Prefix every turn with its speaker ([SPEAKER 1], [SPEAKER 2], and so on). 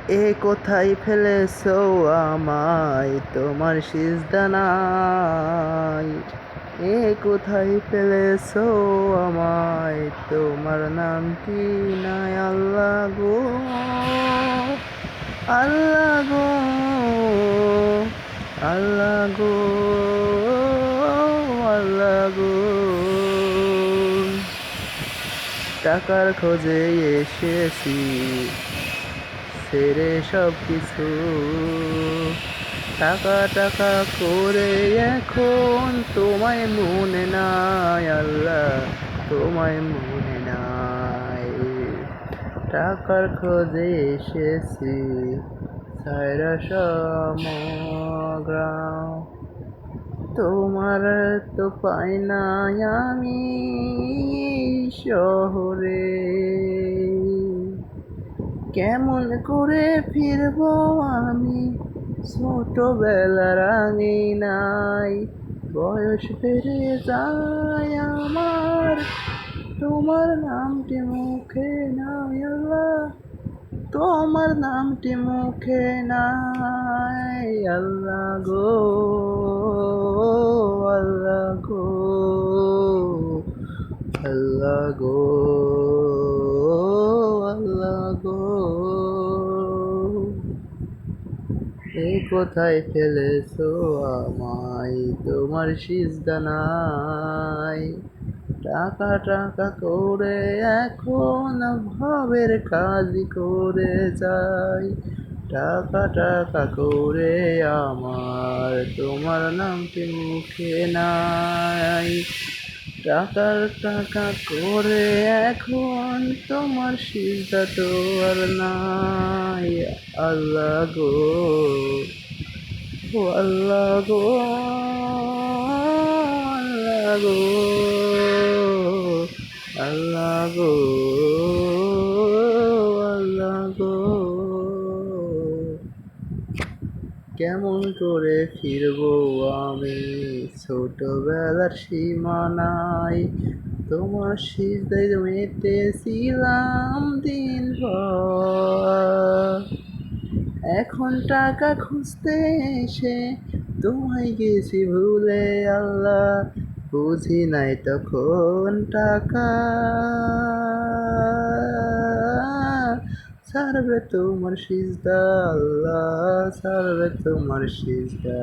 [SPEAKER 1] এ কোথায় ফেলেছো আমায়, তোমার সিজদা নাই। এ কোথায় ফেলেছো আমায়, তোমার নাম কি নাই। আল্লাহ গো, আল্লাহ গো, আল্লাহ গো, আল্লাহ গো। টাকার খোঁজে এসেছি, ছেড়ে সব কিছু। টাকা টাকা করে এখন তোমায় মনে নাই। আল্লাহ, তোমায় মনে নাই। টাকার খোঁজে এসেছি, ছাইরা সমগ্র। তোমার তো পাই নাই আমি শহরে। কেমন করে ফিরবো আমি ছোটবেলার নাই। বয়স বেড়ে যায় আমার, তোমার নামটি মুখে নাই। আল্লাহ, তোমার নামটি মুখে নাই। আল্লাহ গো, আল্লাহ গো, আল্লাহ গো, আল্লাহ গো। এ কোথায় ফেলেছো আমায়, তোমার সিজদা নাই। টাকা টাকা করে এখন ভাবের কাজই করে যাই। টাকা টাকা করে আমার তোমার নামটি মুখে নাই। টাকার টাকা করে এখন তোমার সিজদা তো আর নাই। আল্লাহ গো, ও আল্লাহ গো, আল্লাহ গো, আল্লাহ গো, আল্লাহ গো। কেমন করে ফিরবো আমি ছোটবেলার সীমানায়। তোমার সিজদায় মেতেছিলাম দিন ভর। এখন টাকা খুঁজতে এসে তোমায় গেছি ভুলে। আল্লাহ, বুঝি নাই তখন টাকা ছাড়বে তোমার সিজদা। আল্লাহ, ছাড়বে তোমার সিজদা।